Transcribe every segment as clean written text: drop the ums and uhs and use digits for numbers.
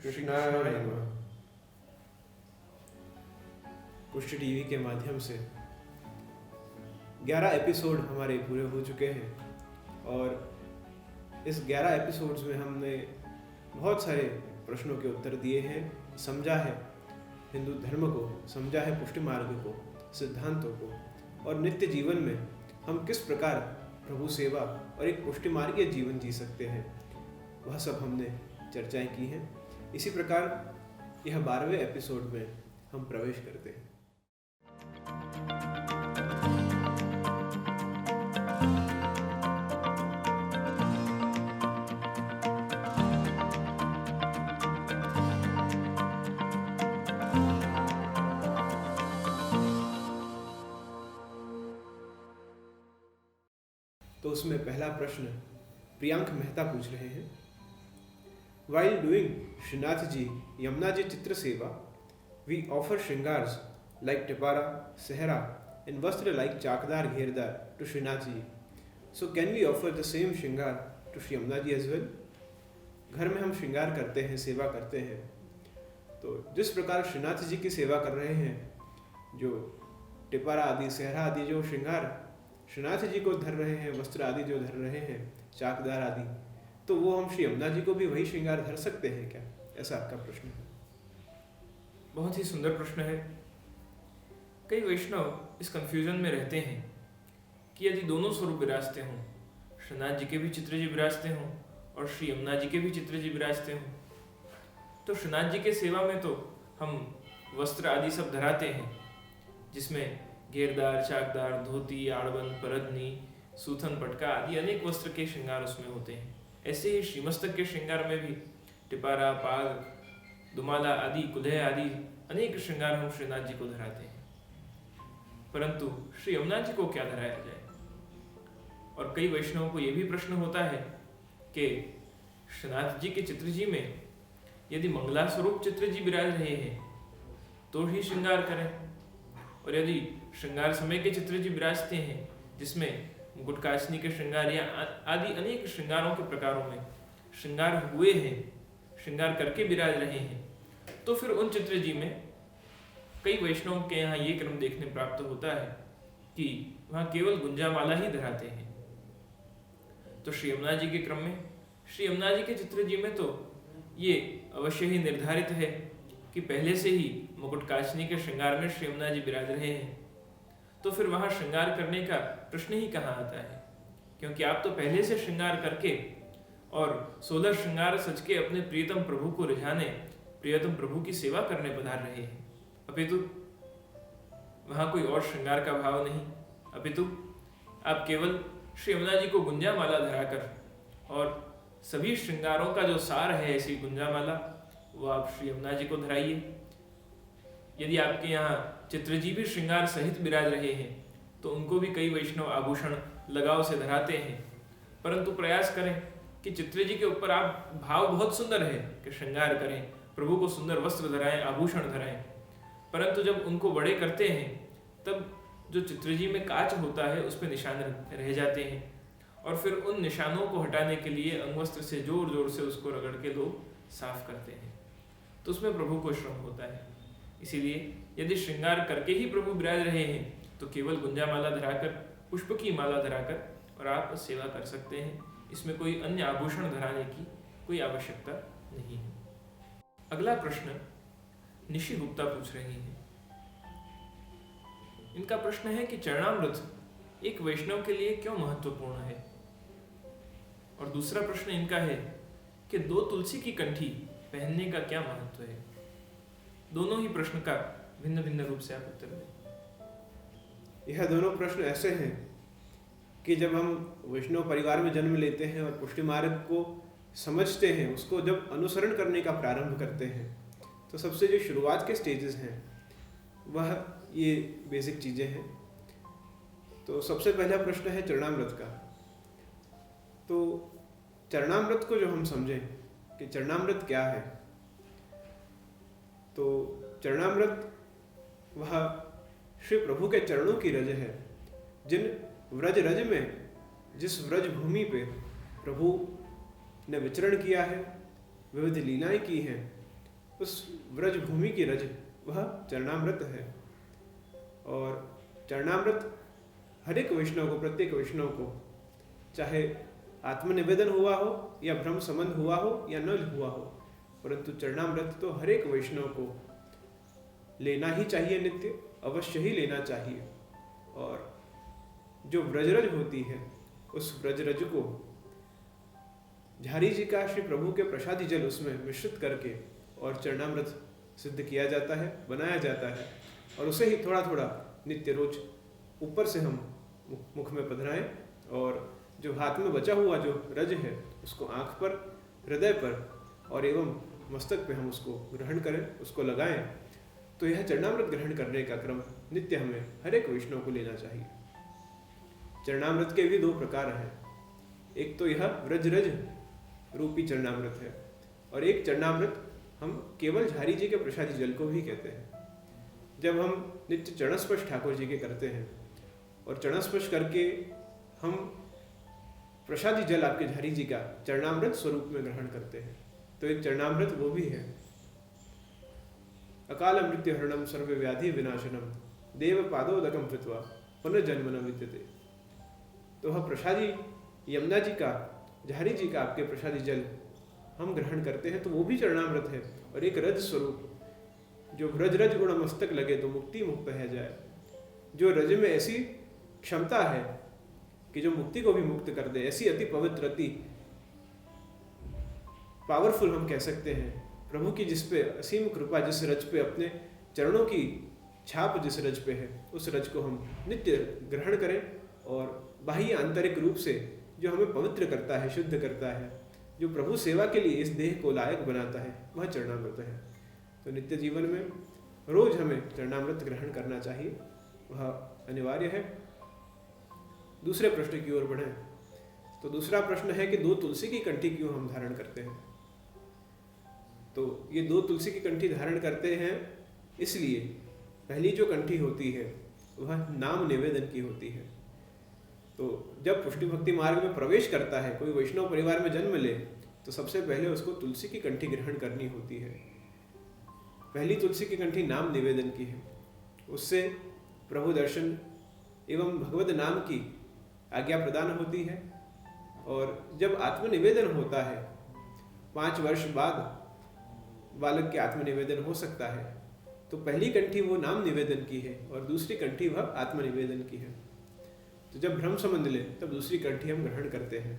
कृष्णाय नमः। पुष्टि टीवी के माध्यम से 11 एपिसोड हमारे पूरे हो चुके हैं और इस 11 एपिसोड्स में हमने बहुत सारे प्रश्नों के उत्तर दिए हैं, समझा है हिंदू धर्म को, समझा है पुष्टि मार्ग को, सिद्धांतों को और नित्य जीवन में हम किस प्रकार प्रभु सेवा और एक पुष्टि मार्गीय जीवन जी सकते हैं, वह सब हमने चर्चाएं की हैं। इसी प्रकार यह 12वें एपिसोड में हम प्रवेश करते हैं। तो उसमें पहला प्रश्न प्रियांक मेहता पूछ रहे हैं, While doing Srinath ji Yamuna ji चित्र सेवा, we offer shringars like tipara, sehra and vastra like chakdar घेरदार to Srinath ji. So can we offer the same shringar to Shri Yamuna ji as well? घर में हम श्रृंगार करते हैं, सेवा करते हैं, तो जिस प्रकार श्रीनाथ जी की सेवा कर रहे हैं, जो टिपारा आदि, सहरा आदि जो श्रृंगार श्रीनाथ जी को धर रहे हैं, वस्त्र आदि जो धर रहे हैं, चाकदार आदि, तो वो हम श्री यमुना जी को भी वही श्रृंगार धर सकते हैं क्या? ऐसा आपका प्रश्न है। बहुत ही सुंदर प्रश्न है। कई वैष्णव इस कंफ्यूजन में रहते हैं कि यदि दोनों स्वरूप विराजते हों, श्रीनाथ जी के भी चित्र जी विराजते हों और श्री यमुना जी के भी चित्र जी विराजते हों, तो श्रीनाथ जी के सेवा में तो हम वस्त्र आदि सब धराते हैं, जिसमें घेरदार, चाकदार, धोती, आड़बन, परदनी, सूथन, पटका आदि अनेक वस्त्र के श्रृंगार उसमें होते हैं। ऐसे ही श्रीमस्तक के श्रृंगार में भी टिपारा, पाग, दुमाला आदि, कुल्हे आदि अनेक श्रृंगार हम श्रीनाथ जी को धराते हैं, परंतु श्री यमुना जी को क्या धराया जाए? और कई वैष्णवों को यह भी प्रश्न होता है कि श्रीनाथ जी के चित्र जी में यदि मंगला स्वरूप चित्र जी विराज रहे हैं तो ही श्रृंगार करें, और यदि श्रृंगार समय के चित्र जी विराजते हैं जिसमें मुकुटकाचनी के श्रृंगार या आदि अनेक श्रृंगारों के प्रकारों में श्रृंगार हुए हैं, श्रृंगार करके विराज रहे हैं, तो फिर उन चित्र जी में कई वैष्णवों के यहाँ ये क्रम देखने प्राप्त होता है कि वहाँ केवल गुंजामाला ही धराते हैं। तो श्री यमुना जी के क्रम में, श्री यमुना जी के चित्र जी में तो ये अवश्य ही निर्धारित है कि पहले से ही मुकुटकाचनी के श्रृंगार में श्री यमुना जी विराज रहे हैं, तो फिर वहाँ श्रृंगार करने का प्रश्न ही कहाँ आता है, क्योंकि आप तो पहले से श्रृंगार करके और 16 श्रृंगार सज के अपने प्रियतम प्रभु को रिझाने, प्रियतम प्रभु की सेवा करने पधार रहे हैं। अपितु वहाँ कोई और श्रृंगार का भाव नहीं, अपितु आप केवल श्री यमुना जी को गुंजा माला धराकर और सभी श्रृंगारों का जो सार है ऐसी गुंजा माला, वो आप श्री यमुना जी को धराइए। यदि आपके यहाँ चित्रजी भी श्रृंगार सहित विराज रहे हैं तो उनको भी कई वैष्णव आभूषण लगाव से धराते हैं, परंतु प्रयास करें कि चित्रजी के ऊपर आप भाव बहुत सुंदर है कि श्रृंगार करें, प्रभु को सुंदर वस्त्र धराएं, आभूषण धराएं, परंतु जब उनको बड़े करते हैं तब जो चित्रजी में काच होता है उस पर निशान रह जाते हैं, और फिर उन निशानों को हटाने के लिए अंगवस्त्र से जोर जोर से उसको रगड़ के लोग साफ करते हैं, तो उसमें प्रभु को श्रम होता है। इसीलिए यदि श्रृंगार करके ही प्रभु विराज रहे हैं तो केवल गुंजा माला धराकर, पुष्प की माला धराकर और आप सेवा कर सकते हैं। इसमें कोई अन्य आभूषण धराने की कोई आवश्यकता नहीं है। अगला प्रश्न निशि गुप्ता पूछ रही हैं। इनका प्रश्न है कि चरणामृत एक वैष्णव के लिए क्यों महत्वपूर्ण है, और दूसरा प्रश्न इनका है कि 2 तुलसी की कंठी पहनने का क्या महत्व है। दोनों ही प्रश्न का भिन्न भिन्न रूप से आप उत्तर दें। यह दोनों प्रश्न ऐसे हैं कि जब हम वैष्णव परिवार में जन्म लेते हैं और पुष्टि मार्ग को समझते हैं, उसको जब अनुसरण करने का प्रारंभ करते हैं, तो सबसे जो शुरुआत के स्टेजेस हैं वह ये बेसिक चीज़ें हैं। तो सबसे पहला प्रश्न है चरणामृत का। तो चरणामृत को जो हम समझें कि चरणामृत क्या है, तो चरणामृत वह श्री प्रभु के चरणों की रज है, जिन व्रज रज में, जिस व्रज भूमि पे प्रभु ने विचरण किया है, विविध लीलाएं की हैं, उस व्रज भूमि की रज वह चरणामृत है। और चरणामृत हर एक वैष्णव को, प्रत्येक वैष्णव को, चाहे आत्मनिवेदन हुआ हो या ब्रह्म संबंध हुआ हो या न हुआ हो, परंतु चरणामृत तो हर एक वैष्णव को लेना ही चाहिए, नित्य अवश्य ही लेना चाहिए। और जो व्रजरज होती है उस व्रजरज को झारी जी का श्री प्रभु के प्रसादी जल उसमें मिश्रित करके और चरणामृत सिद्ध किया जाता है, बनाया जाता है, और उसे ही थोड़ा थोड़ा नित्य रोज ऊपर से हम मुख में पधराएं, और जो हाथ में बचा हुआ जो रज है उसको आँख पर, हृदय पर और एवं मस्तक पे हम उसको ग्रहण करें, उसको लगाएं। तो यह चरणामृत ग्रहण करने का क्रम नित्य हमें हर एक वैष्णव को लेना चाहिए। चरणामृत के भी दो प्रकार हैं, एक तो यह व्रजरज रूपी चरणामृत है, और एक चरणामृत हम केवल झारी जी के प्रसादी जल को भी कहते हैं। जब हम नित्य चरणस्पर्श ठाकुर जी के करते हैं और चरणस्पर्श करके हम प्रसादी जल आपके झारी जी का चरणामृत स्वरूप में ग्रहण करते हैं, तो एक चरणामृत वो भी है। अकाल मृत्यु हरणम सर्व व्याधि विनाशनम देव पादोदकम कृत्वा पुनर्जन्म न विद्यते। तो वह प्रसादी यमुना जी का, झारी जी का आपके प्रसादी जल हम ग्रहण करते हैं, तो वो भी चरणामृत है। और एक रज स्वरूप, जो व्रजरज गुण मस्तक लगे तो मुक्ति मुक्त है जाए, जो रज में ऐसी क्षमता है कि जो मुक्ति को भी मुक्त कर दे, ऐसी अति पवित्र, अति पावरफुल हम कह सकते हैं प्रभु की, जिस पे असीम कृपा, जिस रज पे अपने चरणों की छाप जिस रज पे है, उस रज को हम नित्य ग्रहण करें। और बाह्य आंतरिक रूप से जो हमें पवित्र करता है, शुद्ध करता है, जो प्रभु सेवा के लिए इस देह को लायक बनाता है, वह चरणामृत है। तो नित्य जीवन में रोज हमें चरणामृत ग्रहण करना चाहिए, वह अनिवार्य है। दूसरे प्रश्न की ओर बढ़ें तो दूसरा प्रश्न है कि दो तुलसी की कंठी क्यों हम धारण करते हैं। तो ये दो तुलसी की कंठी धारण करते हैं इसलिए, पहली जो कंठी होती है वह नाम निवेदन की होती है। तो जब पुष्टि भक्ति मार्ग में प्रवेश करता है, कोई वैष्णव परिवार में जन्म ले, तो सबसे पहले उसको तुलसी की कंठी ग्रहण करनी होती है। पहली तुलसी की कंठी नाम निवेदन की है, उससे प्रभु दर्शन एवं भगवद नाम की आज्ञा प्रदान होती है। और जब आत्मनिवेदन होता है, 5 वर्ष बाद बालक के आत्मनिवेदन हो सकता है, तो पहली कंठी वो नाम निवेदन की है और दूसरी कंठी वह आत्मनिवेदन की है। तो जब ब्रह्म संबंध ले तब दूसरी कंठी हम ग्रहण करते हैं।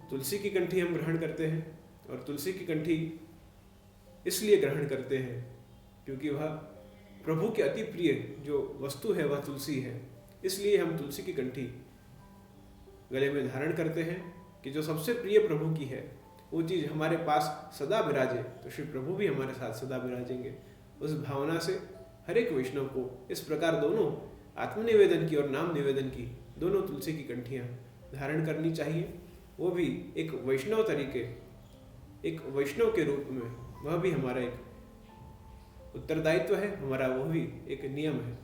तुलसी की कंठी हम ग्रहण करते हैं, और तुलसी की कंठी इसलिए ग्रहण करते हैं क्योंकि वह प्रभु के अति प्रिय जो वस्तु है वह तुलसी है। इसलिए हम तुलसी की कंठी गले में धारण करते हैं कि जो सबसे प्रिय प्रभु की है वो चीज़ हमारे पास सदा विराजे, तो श्री प्रभु भी हमारे साथ सदा विराजेंगे। उस भावना से हर एक वैष्णव को इस प्रकार दोनों आत्मनिवेदन की और नाम निवेदन की दोनों तुलसी की कंठियाँ धारण करनी चाहिए। वो भी एक वैष्णव तरीके, एक वैष्णव के रूप में, वह भी हमारा एक उत्तरदायित्व है, हमारा वह भी एक नियम है।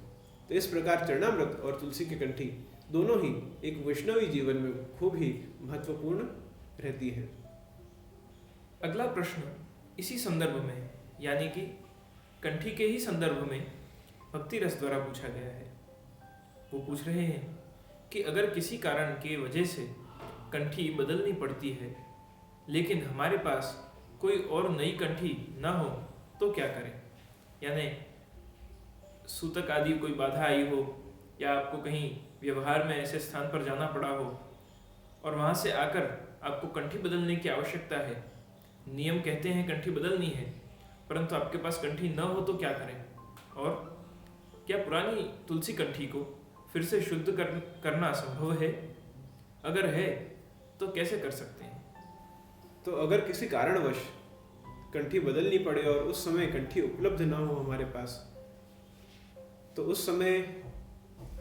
तो इस प्रकार चरणामृत और तुलसी की कंठी दोनों ही एक वैष्णवी जीवन में खूब ही महत्वपूर्ण रहती है। अगला प्रश्न इसी संदर्भ में, यानी कि कंठी के ही संदर्भ में भक्ति रस द्वारा पूछा गया है। वो पूछ रहे हैं कि अगर किसी कारण के वजह से कंठी बदलनी पड़ती है, लेकिन हमारे पास कोई और नई कंठी ना हो तो क्या करें। यानी सूतक आदि कोई बाधा आई हो, या आपको कहीं व्यवहार में ऐसे स्थान पर जाना पड़ा हो और वहाँ से आकर आपको कंठी बदलने की आवश्यकता है। नियम कहते हैं कंठी बदलनी है, परंतु आपके पास कंठी न हो तो क्या करें। और क्या पुरानी तुलसी कंठी को फिर से शुद्ध करना संभव है? अगर है तो कैसे कर सकते हैं? तो अगर किसी कारणवश कंठी बदलनी पड़े और उस समय कंठी उपलब्ध ना हो हमारे पास, तो उस समय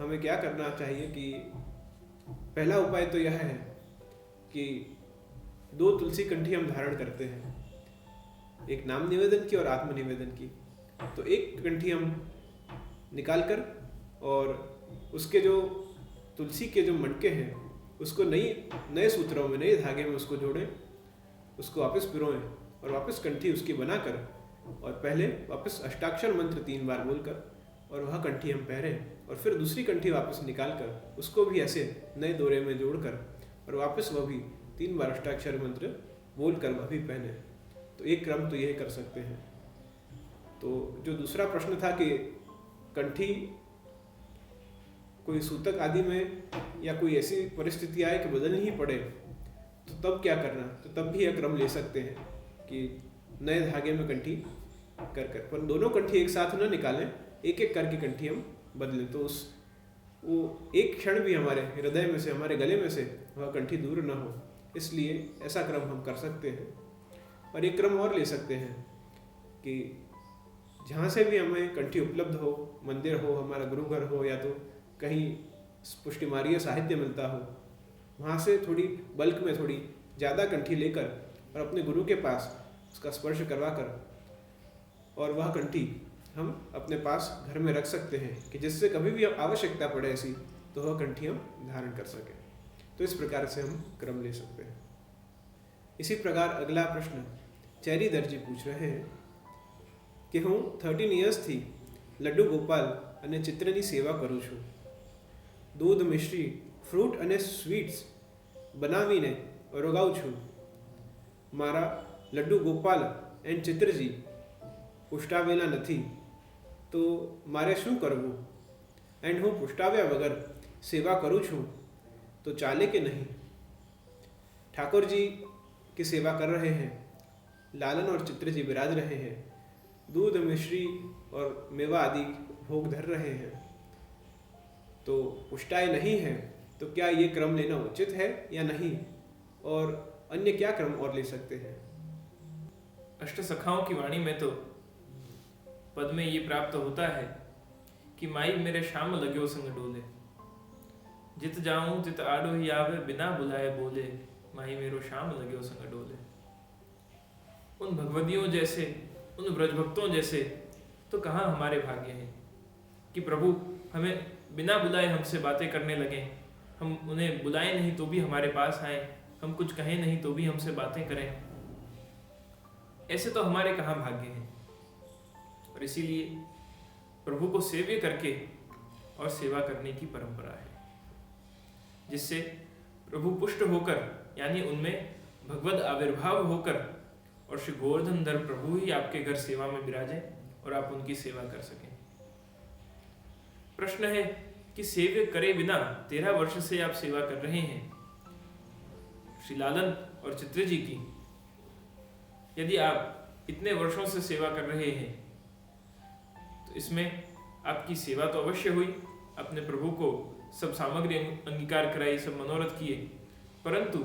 हमें क्या करना चाहिए कि पहला उपाय तो यह है कि 2 तुलसी कंठी हम धारण करते हैं, एक नाम निवेदन की और आत्म निवेदन की। तो एक कंठी हम निकाल कर और उसके जो तुलसी के जो मटके हैं उसको नए सूत्रों में, नए धागे में उसको जोड़ें, उसको वापस पिरोएं और वापस कंठी उसकी बनाकर और पहले वापस अष्टाक्षर मंत्र 3 बार बोलकर और वह कंठी हम पहरें और फिर दूसरी कंठी वापस निकाल कर उसको भी ऐसे नए दौरे में जोड़कर और वापस वह भी 3 बार अष्टाक्षर मंत्र बोलकर वह भी पहने। तो एक क्रम तो यह कर सकते हैं। तो जो दूसरा प्रश्न था कि कंठी कोई सूतक आदि में या कोई ऐसी परिस्थिति आए कि बदलनी ही पड़े तो तब क्या करना, तो तब भी यह क्रम ले सकते हैं कि नए धागे में कंठी कर कर, पर दोनों कंठी एक साथ न निकालें, एक एक करके कंठी हम बदलें तो उस वो एक क्षण भी हमारे हृदय में से, हमारे गले में से वह कंठी दूर न हो। इसलिए ऐसा क्रम हम कर सकते हैं। और एक क्रम और ले सकते हैं कि जहाँ से भी हमें कंठी उपलब्ध हो, मंदिर हो, हमारा गुरुघर हो या तो कहीं पुष्टिमार्य साहित्य मिलता हो, वहाँ से थोड़ी बल्क में थोड़ी ज़्यादा कंठी लेकर और अपने गुरु के पास उसका स्पर्श करवा कर और वह कंठी हम अपने पास घर में रख सकते हैं कि जिससे कभी भी आवश्यकता पड़े ऐसी तो वह कंठी हम धारण कर सकें। तो इस प्रकार से हम क्रम ले सकते हैं। इसी प्रकार अगला प्रश्न चेरी दर्जी पूछ रहे हैं कि हूँ 13 इयर्स थी लड्डू गोपाल અને ચિત્રની સેવા કરું છું। દૂધ મિશ્રી ફ્રૂટ અને સ્વીટ્સ બનાવીને રોગાવું છું। મારા લડ્ડુ ગોપાલ એન્ડ ચિત્રજી પુષ્ટાવેલા નથી તો મારે શું કરવું એન્ડ હું પુષ્ટાવ્યા વગર સેવા કરું છું તો ચાલે કે નહીં। ठाकुर जी की सेवा कर रहे हैं, लालन और चित्र जी विराज रहे हैं, दूध मिश्री और मेवा आदि भोग धर रहे हैं तो पुष्टाय नहीं है तो क्या ये क्रम लेना उचित है या नहीं, और अन्य क्या क्रम और ले सकते हैं। अष्ट सखाओं की वाणी में तो पद में ये प्राप्त होता है कि माई मेरे श्याम लग्यो संग डोले, जित जाऊं तित आडो ही आवे बिना बुलाए बोले, माई मेरो श्याम लग्यो संग डोले। उन भगवदियों जैसे, उन ब्रजभक्तों जैसे तो कहाँ हमारे भाग्य हैं कि प्रभु हमें बिना बुलाए हमसे बातें करने लगे, हम उन्हें बुलाएं नहीं तो भी हमारे पास आए, हम कुछ कहें नहीं तो भी हमसे बातें करें। ऐसे तो हमारे कहाँ भाग्य हैं। और इसीलिए प्रभु को सेव्य करके और सेवा करने की परंपरा है, जिससे प्रभु पुष्ट होकर यानी उनमें भगवद आविर्भाव होकर और श्री गोवर्धनधर प्रभु ही आपके घर सेवा में विराजे और आप उनकी सेवा कर सकें। प्रश्न है कि सेव्य करे बिना 13 वर्ष से आप सेवा कर रहे हैं श्री लालन और चित्र जी की। यदि आप इतने वर्षों से सेवा कर रहे हैं तो इसमें आपकी सेवा तो अवश्य हुई, अपने प्रभु को सब सामग्री अंगीकार कराई, सब मनोरथ किए, परंतु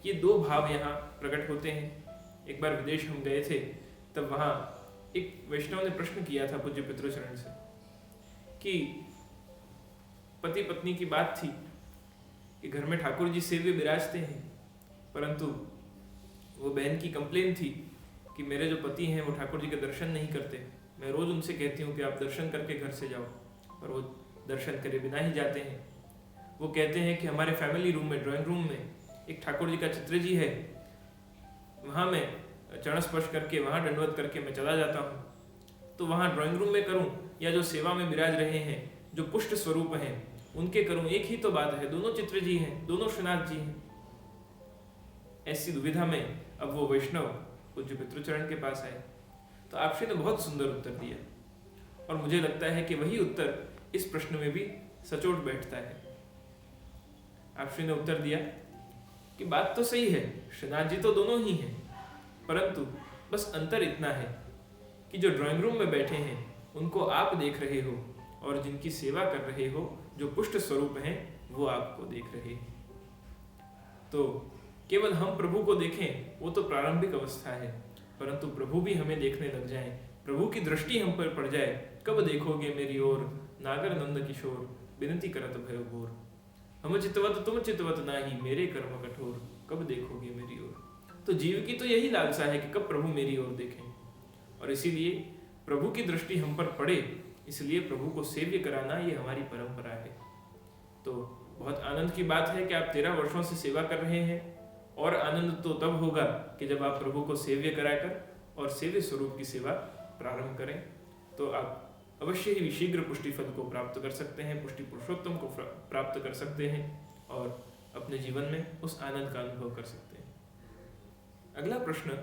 ये दो भाव यहाँ प्रकट होते हैं। एक बार विदेश हम गए थे, तब वहाँ एक वैष्णव ने प्रश्न किया था पूज्य पितृचरण से कि पति पत्नी की बात थी कि घर में ठाकुर जी सेव्य विराजते हैं, परंतु वो बहन की कंप्लेन थी कि मेरे जो पति हैं वो ठाकुर जी के दर्शन नहीं करते। मैं रोज उनसे कहती हूँ कि आप दर्शन करके घर से जाओ, पर वो दर्शन करे बिना ही जाते हैं। वो कहते हैं कि हमारे फैमिली रूम में, ड्राइंग रूम में एक ठाकुर जी का चित्र जी है, वहाँ मैं चरण स्पर्श करके, वहाँ दंडवत करके मैं चला जाता हूँ। तो वहाँ ड्राइंग रूम में करूँ या जो सेवा में विराज रहे हैं, जो पुष्ट स्वरूप हैं, उनके करूँ, एक ही तो बात है, दोनों चित्र जी हैं, दोनों श्रीनाथ जी हैं। ऐसी दुविधा में अब वो वैष्णव पूज्य पितृचरण के पास आए तो आपश्री ने बहुत सुंदर उत्तर दिया, और मुझे लगता है कि वही उत्तर इस प्रश्न में भी सचोट बैठता है। आपश्री ने उत्तर दिया कि बात तो सही है, श्रीनाथ जी तो दोनों ही हैं, परंतु बस अंतर इतना है कि जो ड्राइंग रूम में बैठे हैं उनको आप देख रहे हो, और जिनकी सेवा कर रहे हो, जो पुष्ट स्वरूप हैं, वो आपको देख रहे हैं। तो केवल हम प्रभु को देखें वो तो प्रारंभिक अवस्था है, परंतु प्रभु भी हमें देखने लग जाएं, प्रभु की दृष्टि हम पर पड़ जाए, कब देखोगे मेरी ओर, नागर नंद किशोर, विनती करत भयो घोर। हम चितवत तुम चितवत नाही, मेरे कर्म कठोर, कब देखोगे मेरी ओर। तो जीव की तो यही लालसा है कि कब प्रभु मेरी ओर देखें, और इसीलिए प्रभु की दृष्टि हम पर पड़े, इसलिए प्रभु को सेव्य कराना ये हमारी परंपरा है। तो बहुत आनंद की बात है कि आप 13 वर्षों से सेवा कर रहे हैं और आनंद तो तब होगा कि जब आप प्रभु को सेव्य कराकर और सेव्य स्वरूप की सेवा प्रारंभ करें, तो आप अवश्य ही शीघ्र पुष्टि फल को प्राप्त कर सकते हैं, पुष्टि पुरुषोत्तम को प्राप्त कर सकते हैं और अपने जीवन में उस आनंद का अनुभव कर सकते हैं। अगला प्रश्न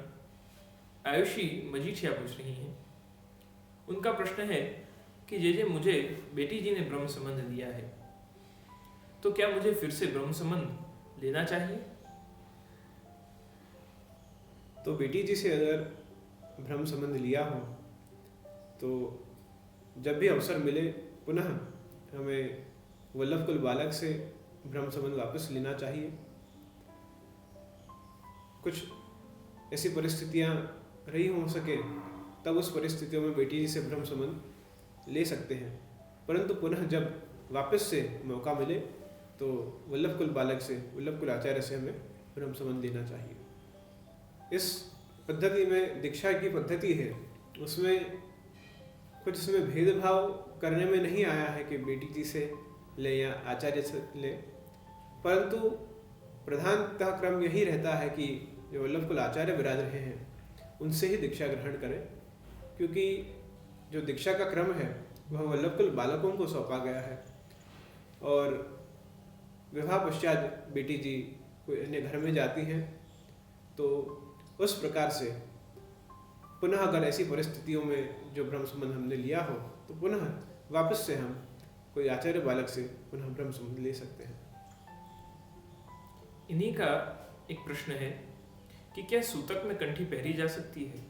आयुषी मजीठिया पूछ रही हैं। उनका प्रश्न है कि जे मुझे बेटी जी ने ब्रह्म संबंध दिया है, तो क्या मुझे फिर से ब्रह्म संबंध लेना चाहिए? तो बेटी जी से अगर ब्रह्म संबंध लिया हो तो जब भी अवसर मिले पुनः हमें वल्लभ कुल बालक से ब्रह्म संबंध वापस लेना चाहिए। कुछ ऐसी परिस्थितियां रही हो सके तब उस परिस्थितियों में बेटी जी से ब्रह्म संबंध ले सकते हैं, परंतु पुनः जब वापस से मौका मिले तो वल्लभ कुल बालक से, वल्लभ कुल आचार्य से हमें ब्रह्म संबंध लेना चाहिए। इस पद्धति में दीक्षा की पद्धति है, उसमें कुछ इसमें भेदभाव करने में नहीं आया है कि बेटी जी से ले या आचार्य से ले, परंतु प्रधानतः क्रम यही रहता है कि जो वल्लभ कुल आचार्य विराज रहे हैं उनसे ही दीक्षा ग्रहण करें, क्योंकि जो दीक्षा का क्रम है वह वल्लभ कुल बालकों को सौंपा गया है और विवाह पश्चात बेटी जी कोई अन्य घर में जाती हैं, तो उस प्रकार से पुनः अगर ऐसी परिस्थितियों में जो ब्रह्म संबंध हमने लिया हो तो पुनः वापस से हम कोई आचार्य बालक से पुनः ब्रह्म संबंध ले सकते हैं। इन्हीं का एक प्रश्न है कि क्या सूतक में कंठी पहरी जा सकती है?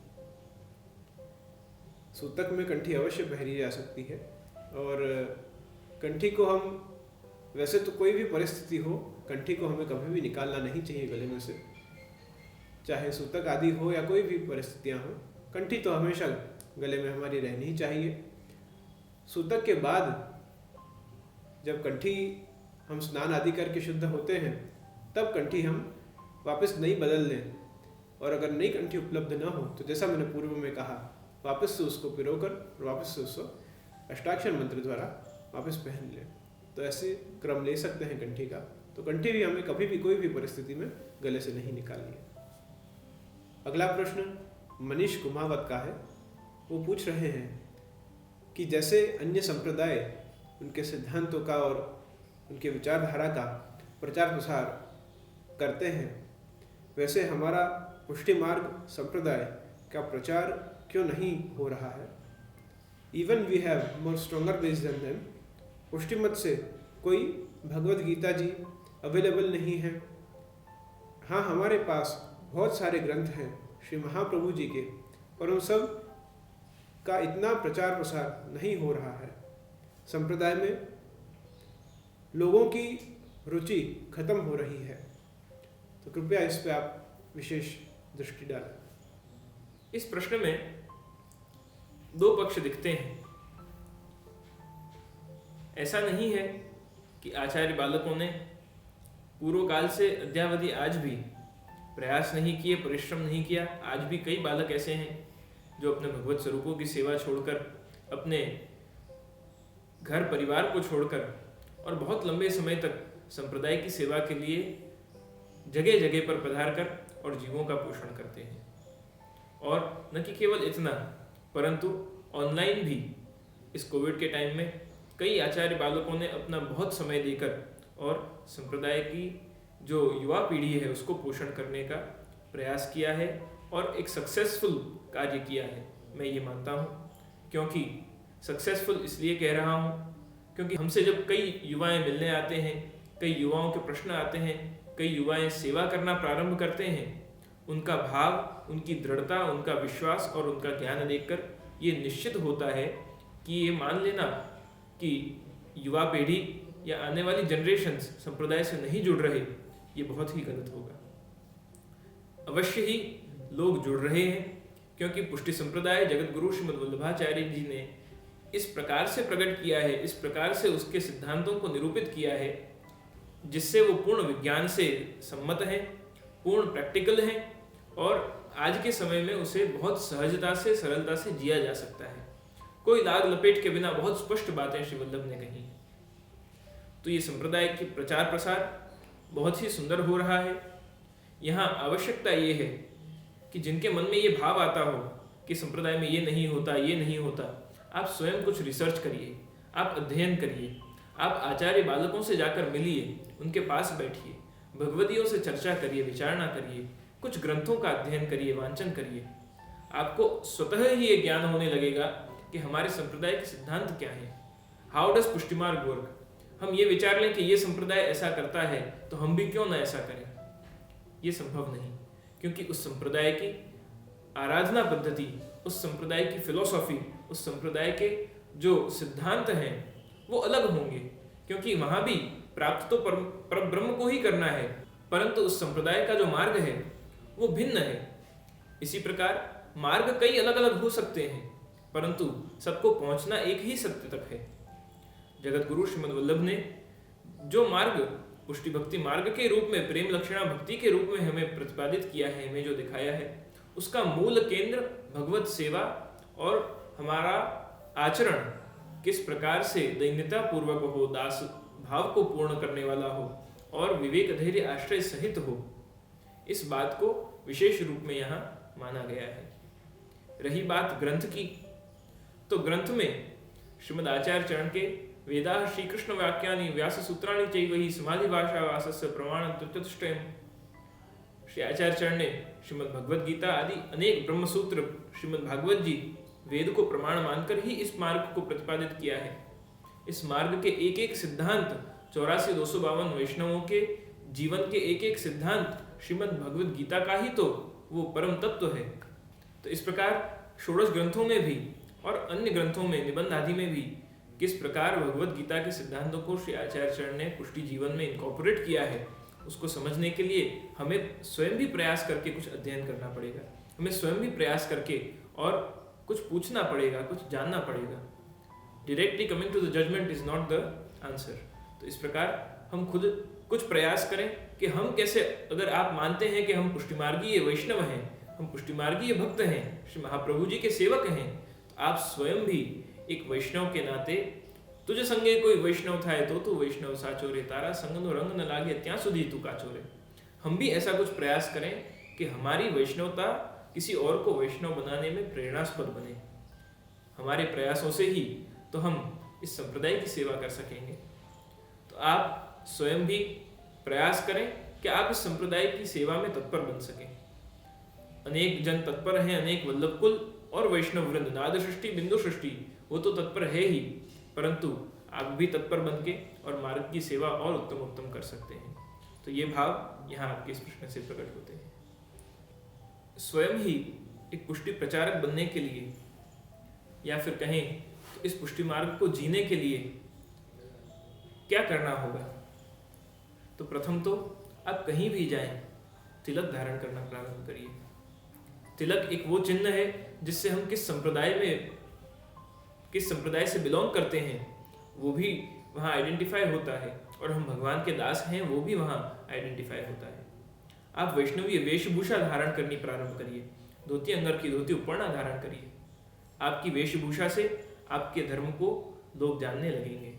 सूतक में कंठी अवश्य पहरी जा सकती है और कंठी को हम, वैसे तो कोई भी परिस्थिति हो, कंठी को हमें कभी भी निकालना नहीं चाहिए गले में से, चाहे सूतक आदि हो या कोई भी परिस्थितियां हो, कंठी तो हमेशा गले में हमारी रहनी ही चाहिए। सूतक के बाद जब कंठी हम स्नान आदि करके शुद्ध होते हैं तब कंठी हम वापस नई बदल लें, और अगर नई कंठी उपलब्ध न हो तो जैसा मैंने पूर्व में कहा वापस से उसको पिरोकर और वापस से उसको अष्टाक्षर मंत्र द्वारा वापस पहन लें, तो ऐसे क्रम ले सकते हैं कंठी का। तो कंठी भी हमें कभी भी कोई भी परिस्थिति में गले से नहीं निकालनी है। अगला प्रश्न मनीष कुमावत का है। वो पूछ रहे हैं कि जैसे अन्य संप्रदाय उनके सिद्धांतों का और उनके विचारधारा का प्रचार प्रसार करते हैं, वैसे हमारा पुष्टि मार्ग संप्रदाय का प्रचार क्यों नहीं हो रहा है? Even we have more stronger base than them. पुष्टि मत से कोई भगवद गीता जी अवेलेबल नहीं है। हाँ, हमारे पास बहुत सारे ग्रंथ हैं श्री महाप्रभु जी के, पर उन सब का इतना प्रचार प्रसार नहीं हो रहा है। संप्रदाय में लोगों की रुचि खत्म हो रही है, तो कृपया इस पे आप विशेष दृष्टि डालें। इस प्रश्न में दो पक्ष दिखते हैं। ऐसा नहीं है कि आचार्य बालकों ने पूर्व काल से अद्यावधि आज भी प्रयास नहीं किए, परिश्रम नहीं किया। आज भी कई बालक ऐसे हैं जो अपने भगवत स्वरूपों की सेवा छोड़कर, अपने घर परिवार को छोड़कर और बहुत लंबे समय तक संप्रदाय की सेवा के लिए जगह जगह पर पधार कर और जीवों का पोषण करते हैं। और न कि केवल इतना, परंतु ऑनलाइन भी इस कोविड के टाइम में कई आचार्य बालकों ने अपना बहुत समय देकर और संप्रदाय की जो युवा पीढ़ी है उसको पोषण करने का प्रयास किया है और एक सक्सेसफुल कार्य किया है, मैं ये मानता हूँ। क्योंकि सक्सेसफुल इसलिए कह रहा हूँ क्योंकि हमसे जब कई युवाएं मिलने आते हैं, कई युवाओं के प्रश्न आते हैं, कई युवाएं सेवा करना प्रारंभ करते हैं, उनका भाव, उनकी दृढ़ता, उनका विश्वास और उनका ज्ञान देखकर ये निश्चित होता है कि ये मान लेना कि युवा पीढ़ी या आने वाली जनरेशन्स संप्रदाय से नहीं जुड़ रहे, ये बहुत ही गलत होगा। अवश्य ही लोग जुड़ रहे हैं, क्योंकि पुष्टि संप्रदाय जगत गुरु श्रीमद् वल्लभाचार्य जी ने इस प्रकार से प्रकट किया है, इस प्रकार से उसके सिद्धांतों को निरूपित किया है, जिससे वो पूर्ण विज्ञान से सम्मत है, पूर्ण प्रैक्टिकल है और आज के समय में उसे बहुत सहजता से, सरलता से जिया जा सकता है। कोई लाग लपेट के बिना बहुत स्पष्ट बातें श्री वल्लभ ने कही। तो ये संप्रदाय की प्रचार प्रसार बहुत ही सुंदर हो रहा है। यहाँ आवश्यकता ये है कि जिनके मन में ये भाव आता हो कि संप्रदाय में ये नहीं होता, ये नहीं होता, आप स्वयं कुछ रिसर्च करिए, आप अध्ययन करिए, आप आचार्य बालकों से जाकर मिलिए, उनके पास बैठिए, भगवदियों से चर्चा करिए, विचारणा करिए, कुछ ग्रंथों का अध्ययन करिए, वांचन करिए। आपको स्वतः ही ये ज्ञान होने लगेगा कि हमारे संप्रदाय के सिद्धांत क्या हैं। हाउ डज पुष्टि मार्ग वर्क। हम ये विचार लें कि ये संप्रदाय ऐसा करता है तो हम भी क्यों ना ऐसा करें। ये संभव नहीं, क्योंकि उस संप्रदाय की आराधना पद्धति, उस संप्रदाय की फिलॉसफी, उस संप्रदाय के जो सिद्धांत हैं वो अलग होंगे, क्योंकि वहां भी प्राप्त तो पर ब्रह्म को ही करना है, परंतु उस संप्रदाय का जो मार्ग है वो भिन्न है। इसी प्रकार मार्ग कई अलग अलग हो सकते हैं, परंतु सबको पहुंचना एक ही सत्य तक है। जगत गुरु श्रीमद् वल्लभ ने जो मार्ग पुष्टि भक्ति मार्ग के रूप में, प्रेम लक्षणा भक्ति के रूप में हमें प्रतिपादित किया है, हमें जो दिखाया है, उसका मूल केंद्र भगवत सेवा और हमारा आचरण किस प्रकार से दैन्यता पूर्वक हो, दास भाव को पूर्ण करने वाला हो और विवेक धैर्य आश्रय सहित हो, इस बात को विशेष रूप में यहाँ माना गया है। रही बात ग्रंथ की, तो ग्रंथ में श्रीमद् आचार्य चरण के वेदाः श्रीकृष्ण वाक्यानि व्यास सूत्राणि चैव समाधि भाषा वासस्य प्रमाण चतुष्टयम्। श्री आचार्य चरण ने श्रीमद् भगवद गीता आदि अनेक ब्रह्म सूत्र, श्रीमद् भागवत जी वेद को प्रमाण मानकर ही इस मार्ग को प्रतिपादित किया है। इस मार्ग के एक एक सिद्धांत 84,252 वैष्णवों के जीवन के एक एक सिद्धांत श्रीमद् भगवद गीता का ही तो वो परम तत्व है। तो इस प्रकार षोडश ग्रंथों में भी और अन्य ग्रंथों में, निबंध आदि में भी किस प्रकार भगवद गीता के सिद्धांतों को श्री आचार्य चरण ने पुष्टि जीवन में इनकॉर्पोरेट किया है, उसको समझने के लिए हमें स्वयं भी प्रयास करके कुछ अध्ययन करना पड़ेगा, हमें स्वयं भी प्रयास करके और कुछ पूछना पड़ेगा, कुछ जानना पड़ेगा। Directly coming to the judgement is not the answer. तो इस प्रकार हम खुद कुछ प्रयास करें कि हम कैसे, अगर आप मानते हैं कि हम पुष्टिमार्गीय वैष्णव हैं, हम पुष्टिमार्गीय भक्त हैं, श्री महाप्रभु जी के सेवक हैं, तो आप स्वयं भी एक वैष्णव के नाते, तुझे संगे कोई वैष्णव थाए तो तू वैष्णव साचो रे, तारा संगनो रंग न लागे त्यां सुधी तू काचो रे। हम भी ऐसा कुछ प्रयास करें कि हमारी वैष्णवता किसी और को वैष्णव बनाने में प्रेरणास्पद बने। हमारे प्रयासों से ही तो हम इस संप्रदाय की सेवा कर सकेंगे। तो आप स्वयं भी प्रयास करें कि आप इस संप्रदाय की सेवा में तत्पर बन सकें। अनेक जन तत्पर हैं, अनेक वल्लभ कुल और वैष्णव वृंद, नाद सृष्टि बिंदु सृष्टि, वो तो तत्पर है ही, परंतु आप भी तत्पर बन के और मार्ग की सेवा और उत्तम उत्तम कर सकते हैं। तो ये भाव यहाँ आपके इस प्रश्न से प्रकट होते हैं। स्वयं ही एक पुष्टि प्रचारक बनने के लिए, या फिर कहें तो इस पुष्टि मार्ग को जीने के लिए क्या करना होगा। तो प्रथम तो आप कहीं भी जाएं, तिलक धारण करना प्रारंभ करिए। तिलक एक वो चिन्ह है जिससे हम किस संप्रदाय से बिलोंग करते हैं वो भी वहाँ आइडेंटिफाई होता है, और हम भगवान के दास हैं वो भी वहाँ आइडेंटिफाई होता है। आप वैष्णवीय वेशभूषा धारण करनी प्रारंभ करिए, धोती अंगर की धोती उपरना धारण करिए। आपकी वेशभूषा से आपके धर्म को लोग जानने लगेंगे।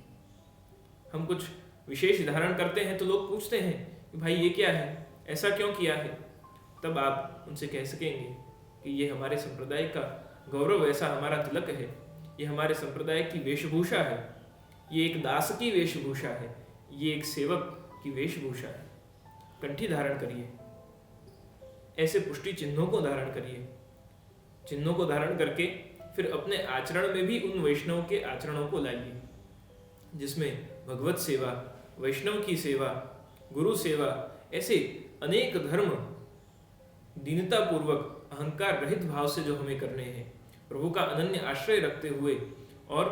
हम कुछ विशेष धारण करते हैं तो लोग पूछते हैं कि भाई ये क्या है, ऐसा क्यों किया है। तब आप उनसे कह सकेंगे कि ये हमारे संप्रदाय का गौरव, ऐसा हमारा तिलक है, ये हमारे संप्रदाय की वेशभूषा है, ये एक दास की वेशभूषा है, ये एक सेवक की वेशभूषा है। कंठी धारण करिए, ऐसे पुष्टि चिन्हों को धारण करिए। चिन्हों को धारण करके फिर अपने आचरण में भी उन वैष्णव के आचरणों को लाइए, जिसमें भगवत सेवा, वैष्णव की सेवा, गुरु सेवा, ऐसे अनेक धर्म दीनता पूर्वक, अहंकार रहित भाव से जो हमें करने हैं, प्रभु का अनन्य आश्रय रखते हुए, और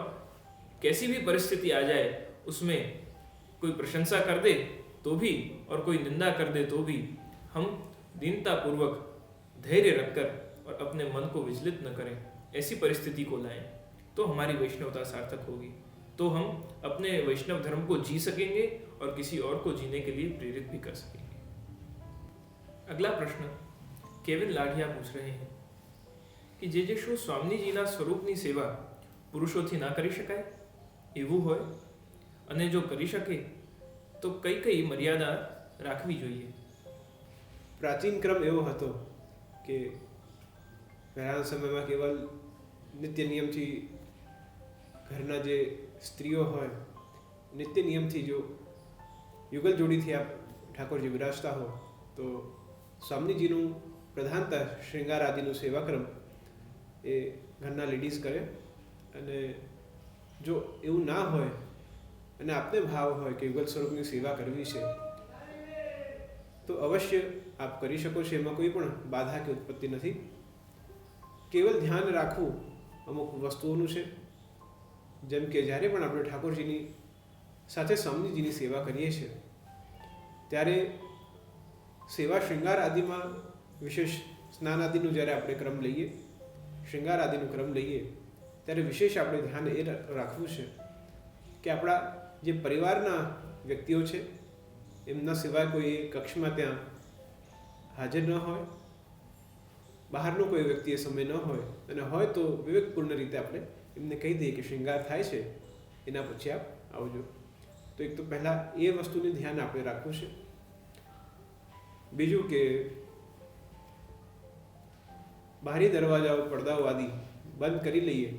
कैसी भी परिस्थिति आ जाए उसमें कोई प्रशंसा कर दे तो भी और कोई निंदा कर दे तो भी हम दीनता पूर्वक धैर्य रखकर और अपने मन को विचलित न करें, ऐसी परिस्थिति को लाएं, तो हमारी वैष्णवता सार्थक होगी। तो हम अपने वैष्णव धर्म को जी सकेंगे और किसी और को जीने के लिए प्रेरित भी कर सकेंगे। अगला प्रश्न केविन लाढ़िया पूछ रहे हैं कि जे શું સ્વામીજીના સ્વરૂપની સેવા પુરુષોથી ના કરી શકાય, એવું હોય, અને જો કરી શકે તો કઈ કઈ મર્યાદા રાખવી જોઈએ। પ્રાચીન ક્રમ એવો હતો કે પહેલાના સમયમાં કેવલ નિત્ય નિયમથી ઘરના જે સ્ત્રીઓ હોય નિત્ય નિયમથી જો યુગલ જોડીથી આપ ઠાકોરજી વિરાજતા હો તો સ્વામીજીનું પ્રધાનતા શ્રૃંગાર આદિનું સેવાક્રમ એ ઘરના લેડીઝ કરે અને જો એવું ના હોય અને આપને ભાવ હોય કે યુગલ સ્વરૂપની સેવા કરવી છે તો અવશ્ય આપ કરી શકો છો, એમાં કોઈ પણ બાધા કે ઉત્પત્તિ નથી. કેવલ ધ્યાન રાખવું અમુક વસ્તુઓનું છે, જેમ કે જ્યારે પણ આપણે ઠાકોરજીની સાથે સ્વામીજીની સેવા કરીએ છીએ ત્યારે સેવા શૃંગાર આદિમાં વિશેષ સ્નાન આદિનું જ્યારે આપણે ક્રમ લઈએ, શૃંગાર આદિનું ક્રમ લઈએ ત્યારે વિશેષ આપણે ધ્યાન એ રાખવું છે કે આપણા જે પરિવારના વ્યક્તિઓ છે એમના સિવાય કોઈ કક્ષમાં ત્યાં હાજર ન હોય, બહારનો કોઈ વ્યક્તિ એ સમય ન હોય, અને હોય તો વિવેકપૂર્ણ રીતે આપણે એમને કહી દઈએ કે શૃંગાર થાય છે એના પછી આપ આવજો. તો એક તો પહેલાં એ વસ્તુનું ધ્યાન આપણે રાખવું છે. બીજું કે બારી દરવાજાઓ પડદાઓ આદિ બંધ કરી લઈએ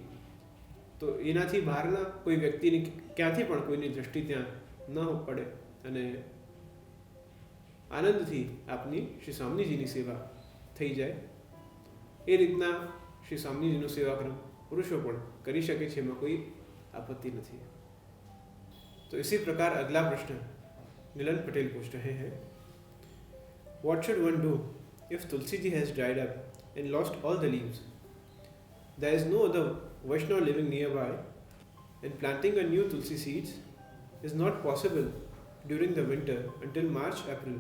તો એનાથી બહારના કોઈ વ્યક્તિની ક્યાંથી પણ કોઈની દૃષ્ટિ ત્યાં ન પડે અને આનંદથી આપની શ્રી સ્વામીજીની સેવા થઈ જાય. એ રીતના શ્રી સ્વામીજીનો સેવાક્રમ પુરુષો પણ કરી શકે છે, એમાં કોઈ आपत्ति नहीं. तो इसी प्रकार अगला प्रश्न मिलन पटेल पूछ रहे हैं, What should one do if Tulsi ji has dried up and lost all the leaves? There is no other Vaishnava living nearby and planting a new Tulsi seeds is not possible during the winter until March-April.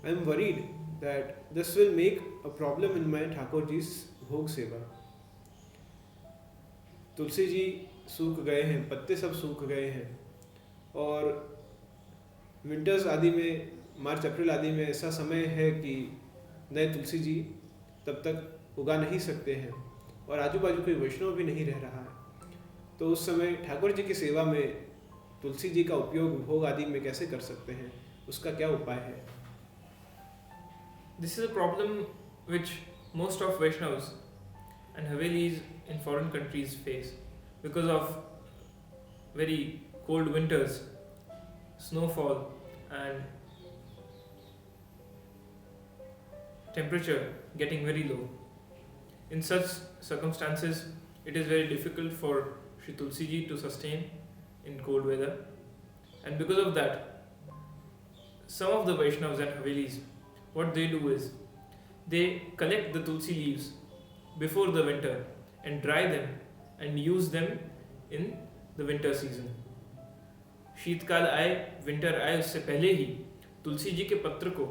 I am worried that this will make a problem in my Thakurji's Bhog Seva. Tulsi ji सूख गए हैं, पत्ते सब सूख गए हैं और winters आदि में मार्च अप्रैल आदि में ऐसा समय है कि नए तुलसी जी तब तक उगा नहीं सकते हैं और आजू बाजू कोई वैष्णव भी नहीं रह रहा है. तो उस समय ठाकुर जी की सेवा में तुलसी जी का उपयोग भोग आदि में कैसे कर सकते हैं, उसका क्या उपाय है? This is a problem which most of Vaishnavas and Havelis in foreign countries face because of very cold winters, snowfall and temperature getting very low. In such circumstances, it is very difficult for Shri Tulsi ji to sustain in cold weather, and because of that, some of the Vaishnavas and Havelis, what they do is they collect the Tulsi leaves before the winter and dry them and use them in the winter season. शीतकाल आए, winter आए, उससे पहले ही तुलसी जी के पत्र को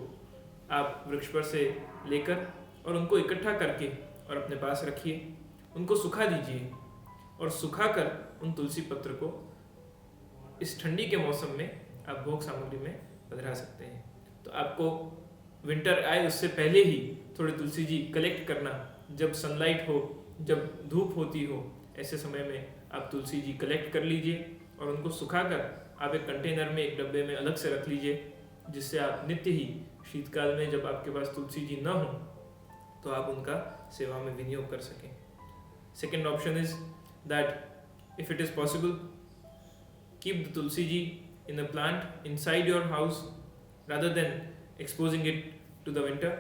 आप वृक्ष पर से लेकर और उनको इकट्ठा करके और अपने पास रखिए, उनको सुखा दीजिए और सुखाकर उन तुलसी पत्र को इस ठंडी के मौसम में आप भोग सामग्री में पधरा सकते हैं. तो आपको विंटर आए उससे पहले ही थोड़े तुलसी जी कलेक्ट करना, जब सनलाइट हो, जब धूप होती हो, ऐसे समय में आप तुलसी जी कलेक्ट कर लीजिए और उनको सुखाकर आप एक कंटेनर में, एक डब्बे में अलग से रख लीजिए, जिससे आप नित्य ही शीतकाल में जब आपके पास तुलसी जी न हो तो आप उनका सेवा में विनियोग कर सकें. Second option is that if it is possible, keep the tulsi ji in a plant inside your house rather than exposing it to the winter,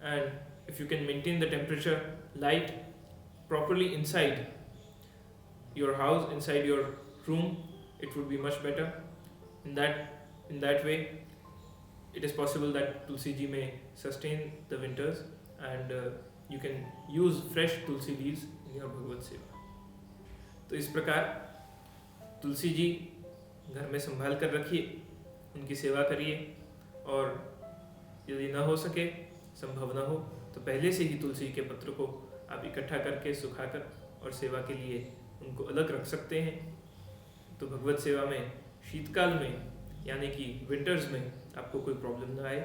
and if you can maintain the temperature light properly inside your house, inside your room, it would be much better. In that way it is possible that Tulsi ji may sustain the winters and you can use fresh Tulsi leaves in your Bhagavad Seva. तो इस प्रकार तुलसी जी घर में संभाल कर रखिए, उनकी सेवा करिए और यदि न हो सके, संभव न हो, तो पहले से ही तुलसी के पत्र को आप इकट्ठा करके सुखाकर और सेवा के लिए उनको अलग रख सकते हैं. तो भगवत सेवा में शीतकाल में यानी कि विंटर्स में आपको कोई प्रॉब्लम न आए.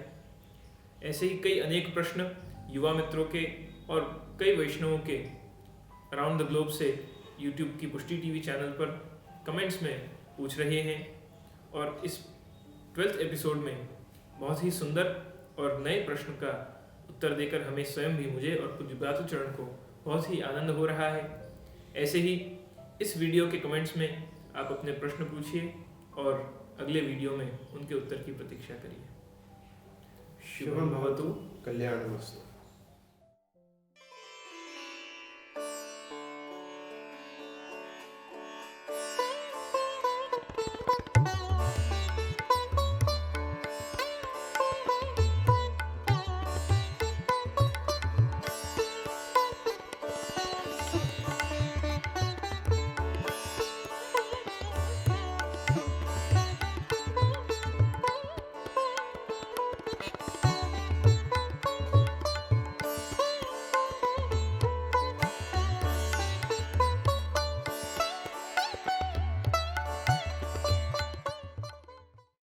ऐसे ही कई अनेक प्रश्न युवा मित्रों के और कई वैष्णवों के अराउंड द ग्लोब से यूट्यूब की पुष्टि टीवी चैनल पर कमेंट्स में पूछ रहे हैं और इस 12th एपिसोड में बहुत ही सुंदर और नए प्रश्न का उत्तर देकर हमें स्वयं भी, मुझे और पूज्य ब्रातचरण को बहुत ही आनंद हो रहा है। ऐसे ही इस वीडियो के कमेंट्स में आप अपने प्रश्न पूछिए और अगले वीडियो में उनके उत्तर की प्रतीक्षा करिए। शुभम भवतु, कल्याणमस्तु।